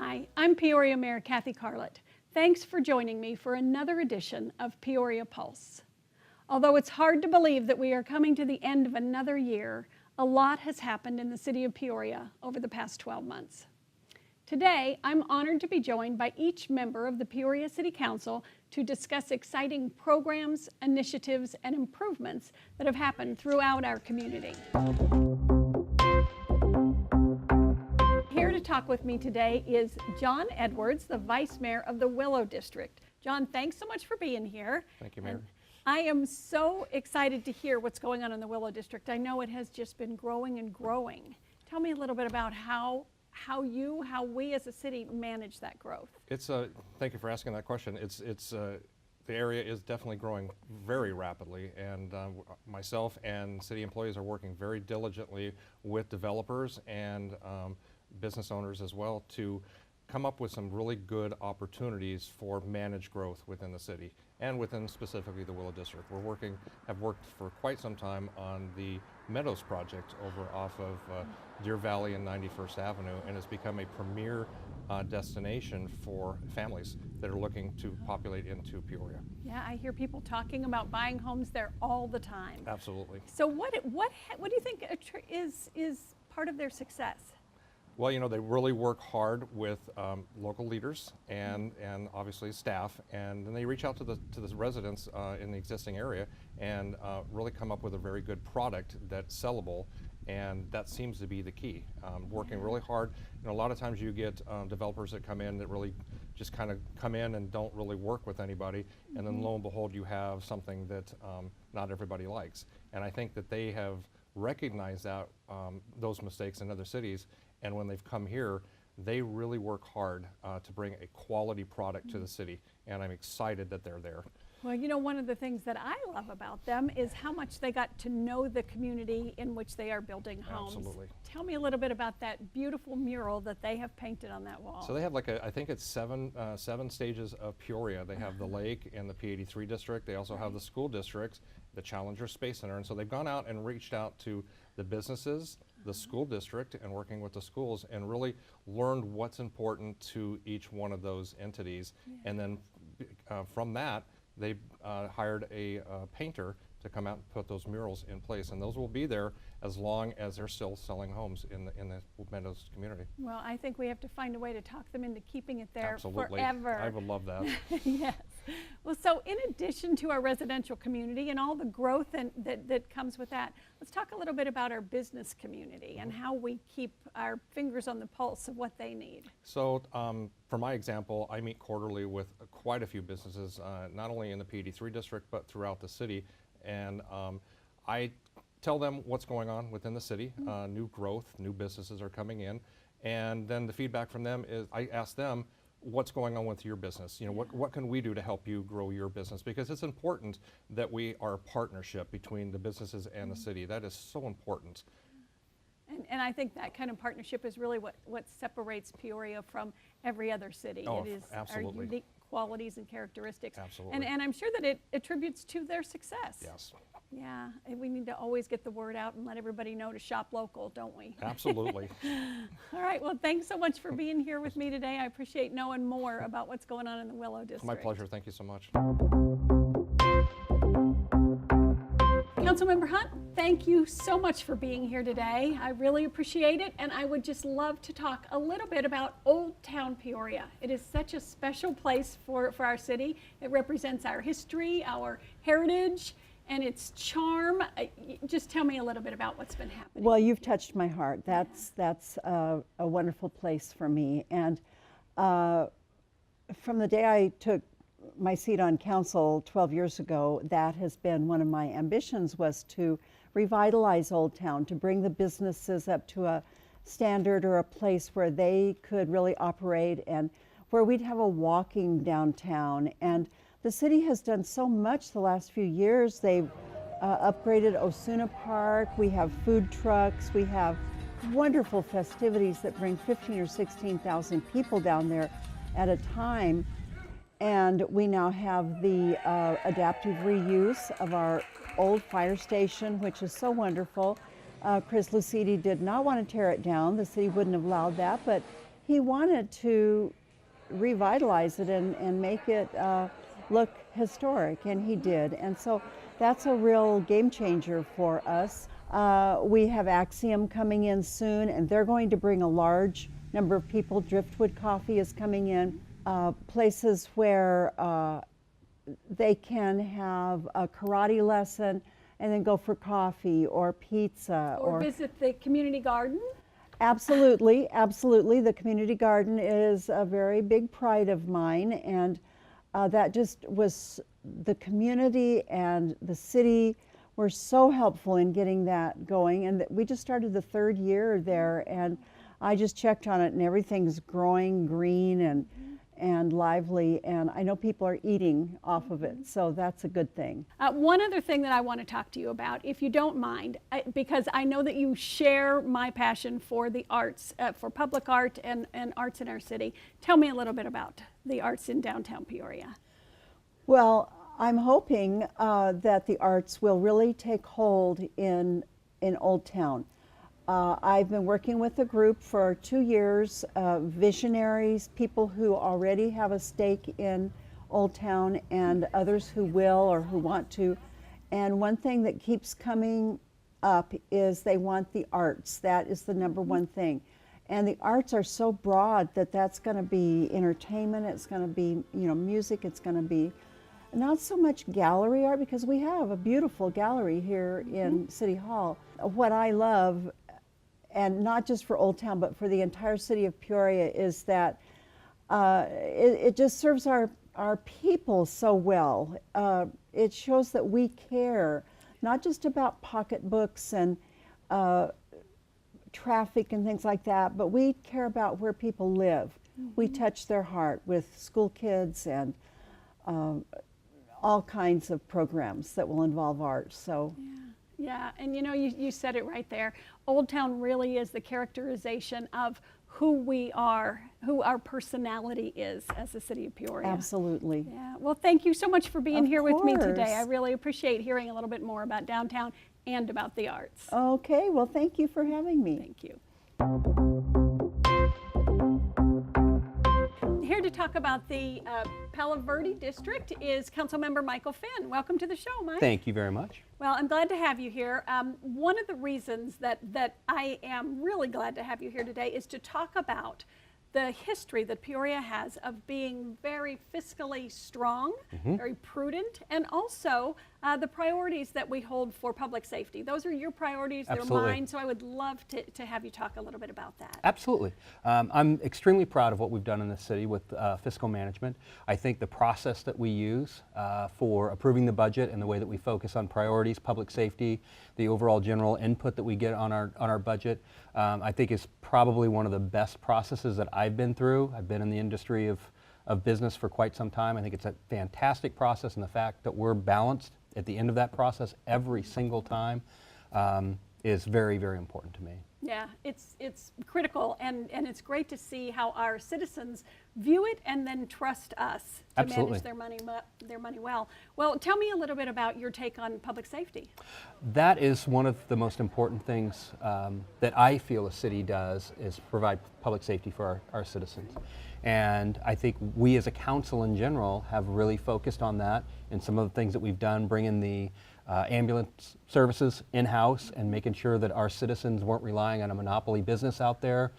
Hi, I'm Peoria Mayor Cathy Carlat. Thanks for joining me for another edition of Peoria Pulse. Although it's hard to believe that we are coming to the end of another year, a lot has happened in the city of Peoria over the past 12 months. Today, I'm honored to be joined by each member of the Peoria City Council to discuss exciting programs, initiatives, and improvements that have happened throughout our community. Here to talk with me today is John Edwards, the Vice Mayor of the Willow District. John, thanks so much for being here. Thank you, Mayor. And I am so excited to hear what's going on in the Willow District. I know it has just been growing and growing. Tell me a little bit about how we as a city manage that growth. Thank you for asking that question. The area is definitely growing very rapidly, and myself and city employees are working very diligently with developers and business owners as well to come up with some really good opportunities for managed growth within the city and within specifically the Willow District. Have worked for quite some time on the Meadows project over off of Deer Valley and 91st Avenue, and has become a premier destination for families that are looking to populate into Peoria. Yeah, I hear people talking about buying homes there all the time. Absolutely. So what do you think is part of their success? Well, you know, they really work hard with local leaders and obviously staff, and then they reach out to the residents in the existing area and really come up with a very good product that's sellable, and that seems to be the key. Working really hard. You know, a lot of times you get developers that come in that really just kind of come in and don't really work with anybody, and then lo and behold, you have something that not everybody likes. And I think that they have recognized that those mistakes in other cities. And when they've come here, they really work hard to bring a quality product to the city, and I'm excited that they're there. Well, you know, one of the things that I love about them is how much they got to know the community in which they are building homes. Absolutely. Tell me a little bit about that beautiful mural that they have painted on that wall. So they have I think it's seven stages of Peoria. They have the lake and the P83 district. They also have the school districts, the Challenger Space Center. And so they've gone out and reached out to the businesses, the school district, and working with the schools, and really learned what's important to each one of those entities. Yeah. And then from that, they hired a painter to come out and put those murals in place, and those will be there as long as they're still selling homes in the Meadows community. Well, I think we have to find a way to talk them into keeping it there Absolutely. Forever. I would love that. Yes. Well, so in addition to our residential community and all the growth that comes with that, let's talk a little bit about our business community and how we keep our fingers on the pulse of what they need. So for my example, I meet quarterly with quite a few businesses, not only in the P83 district, but throughout the city. And I tell them what's going on within the city, new growth, new businesses are coming in, and then the feedback from them is I ask them, what's going on with your business? You know, what can we do to help you grow your business? Because it's important that we are a partnership between the businesses and the city. That is so important. And I think that kind of partnership is really what separates Peoria from every other city. Oh, it is absolutely. our unique qualities and characteristics. Absolutely. And I'm sure that it attributes to their success. Yes. Yeah, and we need to always get the word out and let everybody know to shop local, don't we? Absolutely. All right, well, thanks so much for being here with me today. I appreciate knowing more about what's going on in the Willow District. My pleasure, thank you so much. Councilmember Hunt, thank you so much for being here today. I really appreciate it, and I would just love to talk a little bit about Old Town Peoria. It is such a special place for our city. It represents our history, our heritage, and its charm. Just tell me a little bit about what's been happening. Well, you've touched my heart. That's a wonderful place for me. And from the day I took my seat on council 12 years ago, that has been one of my ambitions, was to revitalize Old Town, to bring the businesses up to a standard or a place where they could really operate and where we'd have a walking downtown. And the city has done so much the last few years. They've upgraded Osuna Park. We have food trucks. We have wonderful festivities that bring 15 or 16,000 people down there at a time. And we now have the adaptive reuse of our old fire station, which is so wonderful. Chris Lucidi did not want to tear it down. The city wouldn't have allowed that, but he wanted to revitalize it and make it look historic, and he did. And so that's a real game changer for us. We have Axiom coming in soon, and they're going to bring a large number of people. Driftwood Coffee is coming in. Places where they can have a karate lesson and then go for coffee or pizza. Or visit the community garden. Absolutely, absolutely. The community garden is a very big pride of mine, and that just was, the community and the city were so helpful in getting that going. And we just started the 3rd year there, and I just checked on it, and everything's growing green and lively, and I know people are eating off of it, so that's a good thing. One other thing that I want to talk to you about, if you don't mind, because I know that you share my passion for the arts, for public art and arts in our city. Tell me a little bit about the arts in downtown Peoria. Well, I'm hoping that the arts will really take hold in Old Town. I've been working with a group for 2 years, visionaries, people who already have a stake in Old Town and others who will or who want to. And one thing that keeps coming up is they want the arts. That is the number one thing. And the arts are so broad that that's going to be entertainment, it's going to be, music, it's going to be not so much gallery art, because we have a beautiful gallery here in City Hall. What I love, and not just for Old Town, but for the entire city of Peoria, is that it just serves our people so well. It shows that we care, not just about pocketbooks and traffic and things like that, but we care about where people live. We touch their heart with school kids and all kinds of programs that will involve art. So. Yeah, and you said it right there. Old Town really is the characterization of who we are, who our personality is as the city of Peoria. Absolutely. Yeah, well, thank you so much for being here with me today. I course. really appreciate hearing a little bit more about downtown and about the arts. Okay, well, thank you for having me. Thank you. Here to talk about the Palo Verde District is Councilmember Michael Finn. Welcome to the show, Mike. Thank you very much. Well, I'm glad to have you here. One of the reasons that I am really glad to have you here today is to talk about the history that Peoria has of being very fiscally strong, very prudent, and also the priorities that we hold for public safety. Those are your priorities, they're Absolutely. mine, so I would love to have you talk a little bit about that. Absolutely. I'm extremely proud of what we've done in this city with fiscal management. I think the process that we use for approving the budget and the way that we focus on priorities, public safety, the overall general input that we get on our budget, I think is probably one of the best processes that I've been through. I've been in the industry of business for quite some time. I think it's a fantastic process, and the fact that we're balanced at the end of that process every single time is very, very important to me. Yeah, it's critical, and it's great to see how our citizens view it and then trust us to Absolutely. manage their money well. Well, tell me a little bit about your take on public safety. That is one of the most important things that I feel a city does, is provide public safety for our citizens. And I think we as a council in general have really focused on that in some of the things that we've done, bringing the ambulance services in-house and making sure that our citizens weren't relying on a monopoly business out there,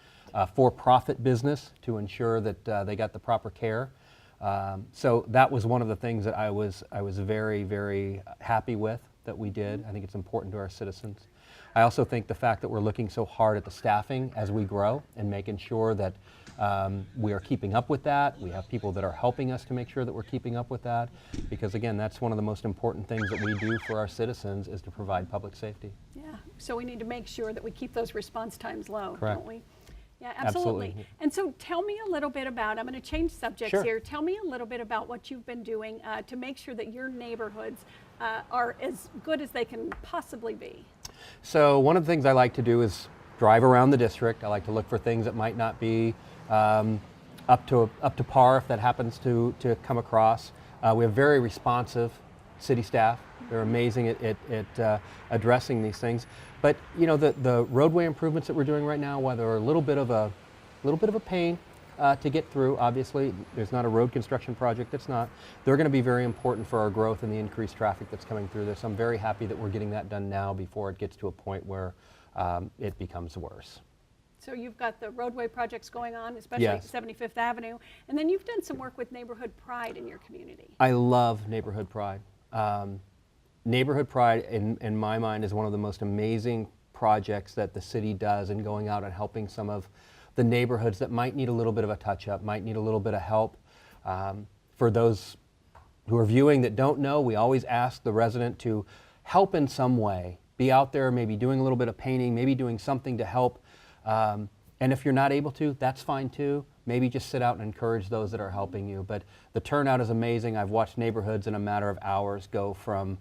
for-profit business, to ensure that they got the proper care. So that was one of the things that I was very, very happy with that we did. I think it's important to our citizens. I also think the fact that we're looking so hard at the staffing as we grow and making sure that we are keeping up with that. We have people that are helping us to make sure that we're keeping up with that, because again, that's one of the most important things that we do for our citizens, is to provide public safety. Yeah, so we need to make sure that we keep those response times low, Correct. don't we? Yeah, absolutely. Absolutely. And so tell me a little bit about, I'm going to change subjects Sure. here. Tell me a little bit about what you've been doing to make sure that your neighborhoods are as good as they can possibly be. So one of the things I like to do is drive around the district. I like to look for things that might not be up to par, if that happens to come across. We have very responsive city staff. They're amazing at addressing these things. But the roadway improvements that we're doing right now, while they're a little bit of a pain, to get through. Obviously, there's not a road construction project. It's not. They're going to be very important for our growth and the increased traffic that's coming through this. I'm very happy that we're getting that done now before it gets to a point where it becomes worse. So you've got the roadway projects going on, especially Yes. 75th Avenue, and then you've done some work with Neighborhood Pride in your community. I love Neighborhood Pride. Neighborhood Pride, in my mind, is one of the most amazing projects that the city does in going out and helping some of the neighborhoods that might need a little bit of a touch-up, might need a little bit of help. For those who are viewing that don't know, we always ask the resident to help in some way. Be out there, maybe doing a little bit of painting, maybe doing something to help. And if you're not able to, that's fine too. Maybe just sit out and encourage those that are helping you. But the turnout is amazing. I've watched neighborhoods in a matter of hours go from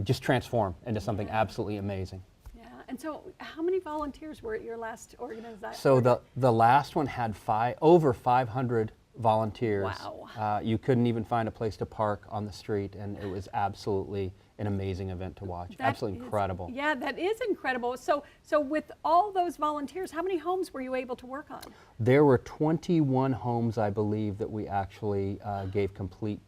just transform into something absolutely amazing. Yeah, and so how many volunteers were at your last organization? So the last one had over 500 volunteers. Wow. You couldn't even find a place to park on the street, and it was absolutely an amazing event to watch. That Absolutely is- incredible. Yeah, that is incredible. So with all those volunteers, how many homes were you able to work on? There were 21 homes, I believe, that we actually gave complete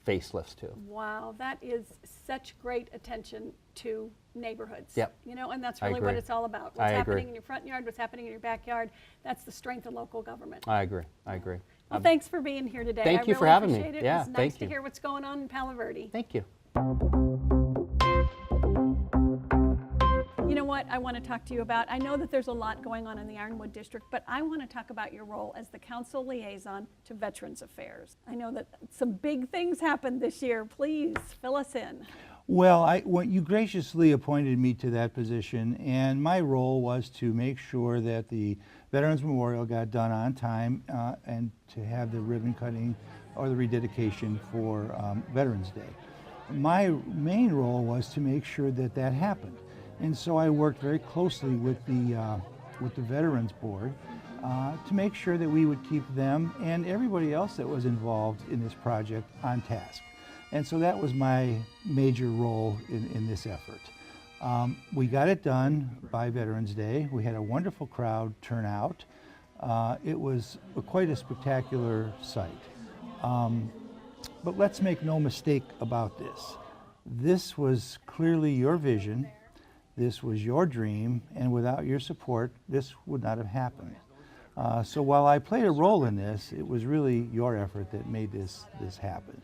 facelifts to. Wow, that is such great attention to neighborhoods. Yep. You know, and that's I really what agree. it's all about. What's I happening agree. in your front yard, what's happening in your backyard. That's the strength of local government. I agree. I agree. Well, thanks for being here today. Thank I you for really having me. appreciate it. Yeah, It's nice thank to you. hear what's going on in Palo Verde. Thank you. You know what I want to talk to you about? I know that there's a lot going on in the Ironwood District, but I want to talk about your role as the council liaison to Veterans Affairs. I know that some big things happened this year. Please fill us in. Well, you graciously appointed me to that position, and my role was to make sure that the Veterans Memorial got done on time and to have the ribbon cutting or the rededication for Veterans Day. My main role was to make sure that that happened, and so I worked very closely with the Veterans Board to make sure that we would keep them and everybody else that was involved in this project on task. And so that was my major role in this effort. We got it done by Veterans Day. We had a wonderful crowd turn out. It was quite a spectacular sight. But let's make no mistake about this. This was clearly your vision. This was your dream, and without your support, this would not have happened. So while I played a role in this, it was really your effort that made this happen.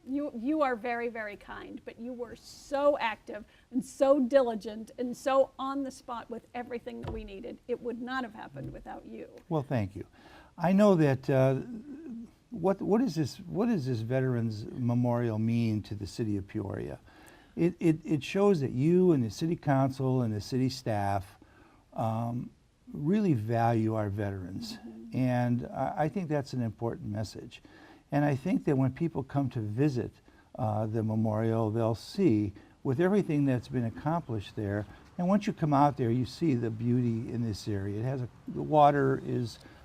You are very, very kind, but you were so active and so diligent and so on the spot with everything that we needed. It would not have happened without you. Well, thank you. I know that what does this Veterans Memorial mean to the city of Peoria? It shows that you and the city council and the city staff really value our veterans, and I think that's an important message. And I think that when people come to visit the memorial, they'll see with everything that's been accomplished there. And once you come out there, you see the beauty in this area. It has the water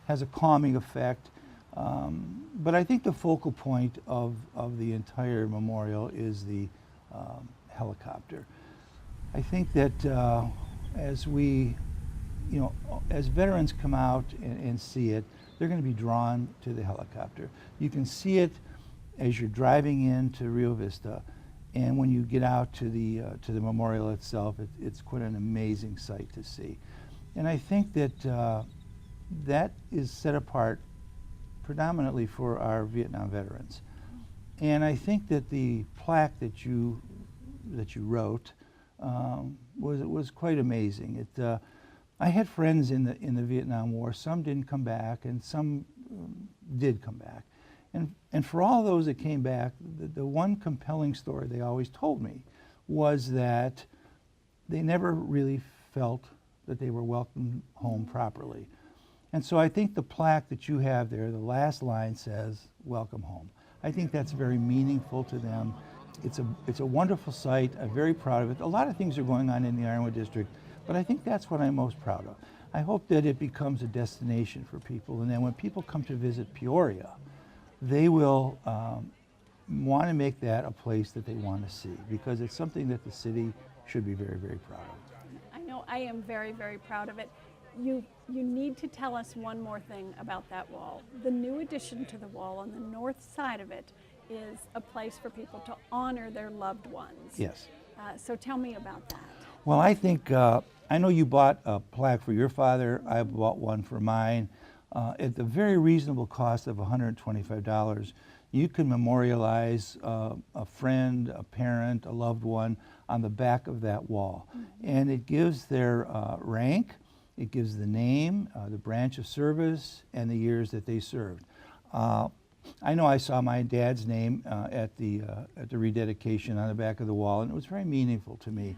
has a calming effect. But I think the focal point of the entire memorial is the helicopter. I think that as veterans come out and see it, they're going to be drawn to the helicopter. You can see it as you're driving into Rio Vista, and when you get out to the memorial itself, it's quite an amazing sight to see. And I think that that is set apart predominantly for our Vietnam veterans. And I think that the plaque that you wrote was quite amazing. I had friends in the Vietnam War. Some didn't come back, and some did come back. And for all those that came back, the one compelling story they always told me was that they never really felt that they were welcomed home properly. And so I think the plaque that you have there, the last line says, "Welcome home." I think that's very meaningful to them. It's a wonderful sight. I'm very proud of it. A lot of things are going on in the Ironwood District, but I think that's what I'm most proud of. I hope that it becomes a destination for people, and then when people come to visit Peoria, they will want to make that a place that they want to see, because it's something that the city should be very, very proud of. I know I am very, very proud of it. you need to tell us one more thing about that wall. The new addition to the wall on the north side of it is a place for people to honor their loved ones. Yes. So tell me about that. Well, I think, I know you bought a plaque for your father. I bought one for mine. At the very reasonable cost of $125, you can memorialize a friend, a parent, a loved one on the back of that wall. And it gives their rank, it gives the name, the branch of service, and the years that they served. I know I saw my dad's name at the rededication on the back of the wall, and it was very meaningful to me.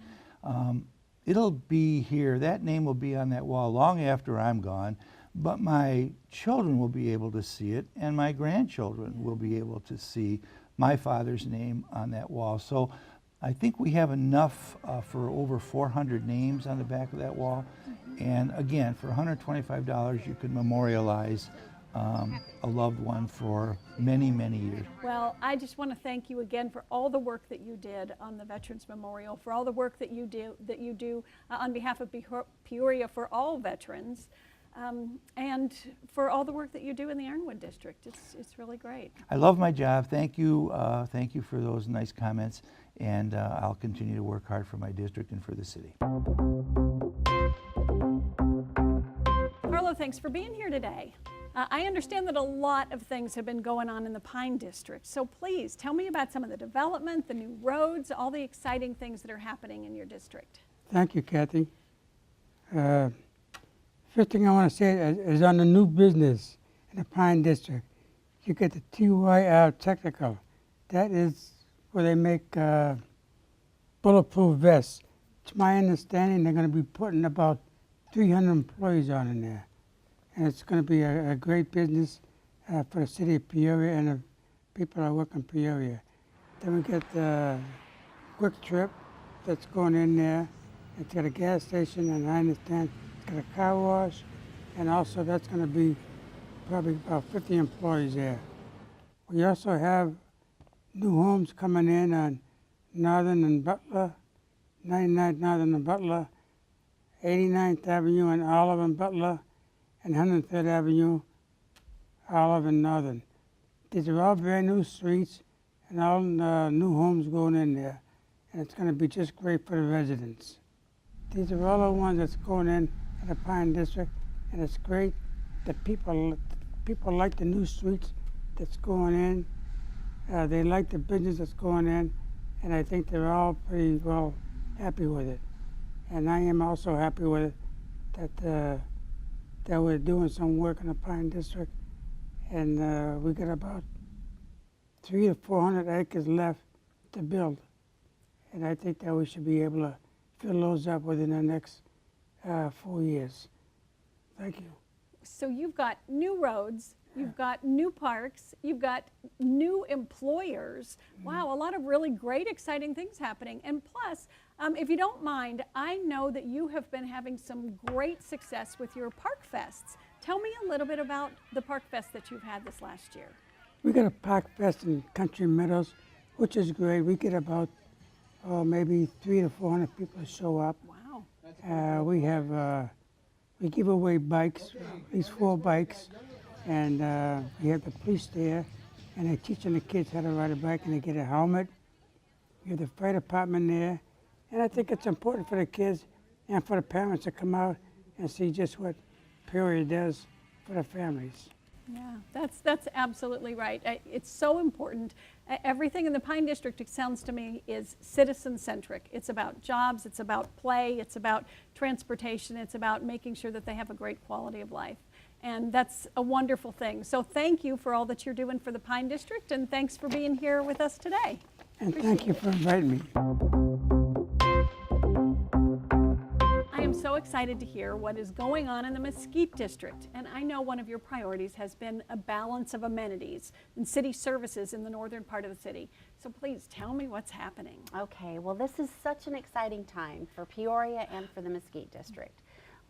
It'll be here, that name will be on that wall long after I'm gone, but my children will be able to see it, and my grandchildren will be able to see my father's name on that wall. So I think we have enough for over 400 names on the back of that wall. And again, for $125, you can memorialize a loved one for many, many years. Well, I just want to thank you again for all the work that you did on the Veterans Memorial, for all the work that you do on behalf of Peoria for all veterans, and for all the work that you do in the Ironwood District. It's really great. I love my job. Thank you for those nice comments, and I'll continue to work hard for my district and for the city. Carlo, thanks for being here today. I understand that a lot of things have been going on in the Pine District, so please tell me about some of the development, the new roads, all the exciting things that are happening in your district. Thank you, Kathy. First thing I want to say is on the new business in the Pine District. You get the TYR Technical. That is where they make bulletproof vests. To my understanding, they're going to be putting about 300 employees on in there. And it's going to be a great business for the city of Peoria and the people that work in Peoria. Then we get the Quick Trip that's going in there. It's got a gas station, and I understand it's got a car wash, and also that's going to be probably about 50 employees there. We also have new homes coming in on Northern and Butler, 99th Northern and Butler, 89th Avenue and Olive and Butler, and 103rd Avenue, Olive and Northern. These are all brand new streets and all new homes going in there, and it's going to be just great for the residents. These are all the ones that's going in the Pine District, and it's great that people like the new streets that's going in. They like the business that's going in, and I think they're all pretty well happy with it. And I am also happy with it that we're doing some work in the Pine District, and we got about 300 to 400 acres left to build. And I think that we should be able to fill those up within the next 4 years. Thank you. So you've got new roads, you've got new parks, you've got new employers. Wow, a lot of really great, exciting things happening. And plus, if you don't mind, I know that you have been having some great success with your Park Fests. Tell me a little bit about the Park Fest that you've had this last year. We got a Park Fest in Country Meadows, which is great. We get about maybe 300 to 400 people show up. Wow. We give away bikes, at least 4 bikes, and we have the police there, and they're teaching the kids how to ride a bike, and they get a helmet. We have the fire department there, and I think it's important for the kids and for the parents to come out and see just what Peoria does for the families. Yeah, that's absolutely right. It's so important. Everything in the Pine District, it sounds to me, is citizen-centric. It's about jobs, it's about play, it's about transportation, it's about making sure that they have a great quality of life. And that's a wonderful thing. So thank you for all that you're doing for the Pine District, and thanks for being here with us today. And thank you for inviting me. I am so excited to hear what is going on in the Mesquite District, and I know one of your priorities has been a balance of amenities and city services in the northern part of the city. So please tell me what's happening. Okay, well, this is such an exciting time for Peoria and for the Mesquite District.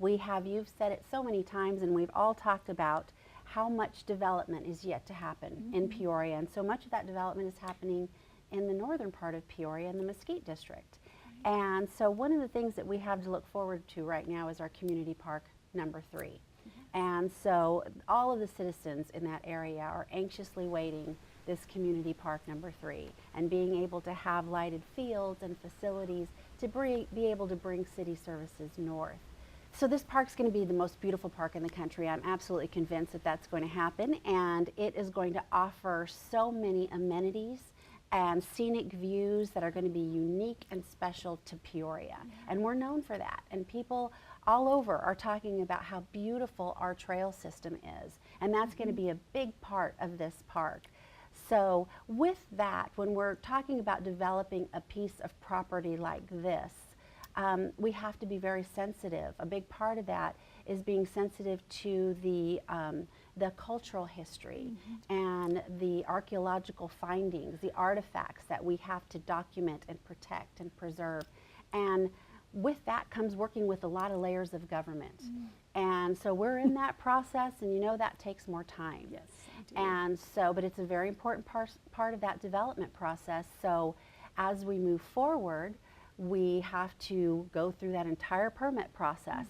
You've said it so many times, and we've all talked about how much development is yet to happen in Peoria, and so much of that development is happening in the northern part of Peoria in the Mesquite District. And so one of the things that we have to look forward to right now is our community park number 3. And so all of the citizens in that area are anxiously waiting this community park number 3 and being able to have lighted fields and facilities to be able to bring city services north. So this park's going to be the most beautiful park in the country. I'm absolutely convinced that that's going to happen, and it is going to offer so many amenities and scenic views that are going to be unique and special to Peoria. And we're known for that. And people all over are talking about how beautiful our trail system is. And that's going to be a big part of this park. So with that, when we're talking about developing a piece of property like this, we have to be very sensitive. A big part of that is being sensitive to the cultural history and the archaeological findings, the artifacts that we have to document and protect and preserve. And with that comes working with a lot of layers of government. And so we're in that process, and you know that takes more time. Yes, I do. And so, but it's a very important part of that development process. So as we move forward, we have to go through that entire permit process.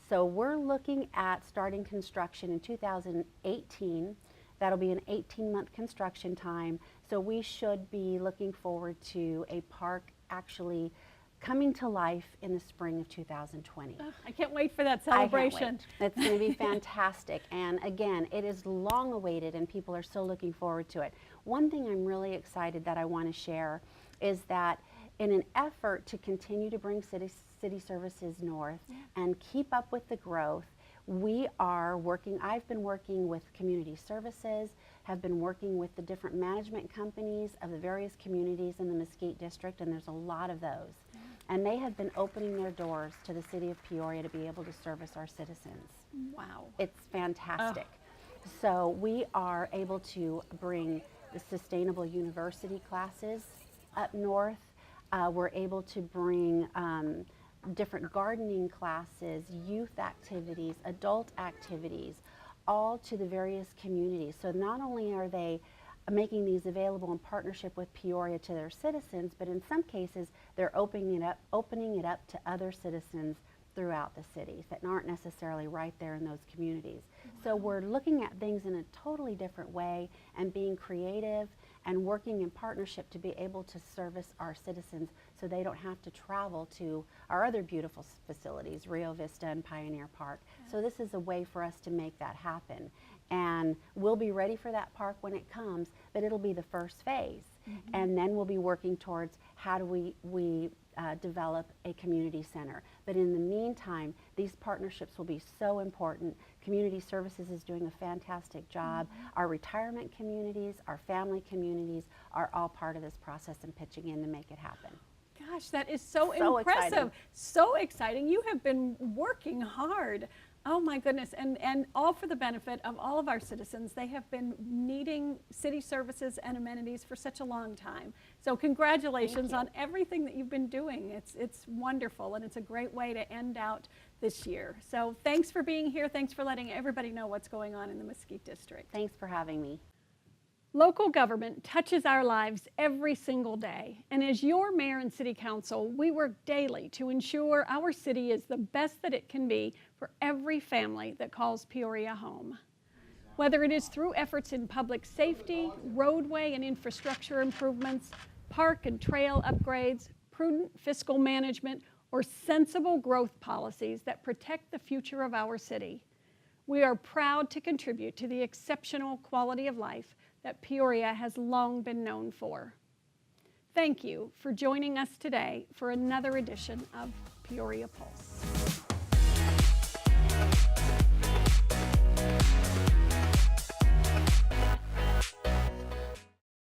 So we're looking at starting construction in 2018. That'll be an 18-month construction time. So we should be looking forward to a park actually coming to life in the spring of 2020. I can't wait for that I can't celebration. wait. It's going to be fantastic. And again, it is long awaited and people are so looking forward to it. One thing I'm really excited that I want to share is that in an effort to continue to bring city services north and keep up with the growth, we are working, I've been working with community services, have been working with the different management companies of the various communities in the Mesquite District, and there's a lot of those. And they have been opening their doors to the city of Peoria to be able to service our citizens. Wow. It's fantastic. So we are able to bring the Sustainable University classes up north. We're able to bring different gardening classes, youth activities, adult activities, all to the various communities. So not only are they making these available in partnership with Peoria to their citizens, but in some cases they're opening it up to other citizens throughout the cities that aren't necessarily right there in those communities. So we're looking at things in a totally different way and being creative and working in partnership to be able to service our citizens so they don't have to travel to our other beautiful facilities, Rio Vista and Pioneer Park. So this is a way for us to make that happen. And we'll be ready for that park when it comes, but it'll be the first phase. And then we'll be working towards how do we develop a community center. But in the meantime, these partnerships will be so important. Community Services is doing a fantastic job. Our retirement communities, our family communities are all part of this process and pitching in to make it happen. Gosh, that is so impressive. Exciting. So exciting. You have been working hard. Oh my goodness, and all for the benefit of all of our citizens. They have been needing city services and amenities for such a long time. So congratulations on everything that you've been doing. It's wonderful, and it's a great way to end out this year. So thanks for being here. Thanks for letting everybody know what's going on in the Mesquite District. Thanks for having me. Local government touches our lives every single day, and as your mayor and city council, we work daily to ensure our city is the best that it can be for every family that calls Peoria home. Whether it is through efforts in public safety, roadway and infrastructure improvements, park and trail upgrades, prudent fiscal management, or sensible growth policies that protect the future of our city, we are proud to contribute to the exceptional quality of life that Peoria has long been known for. Thank you for joining us today for another edition of Peoria Pulse.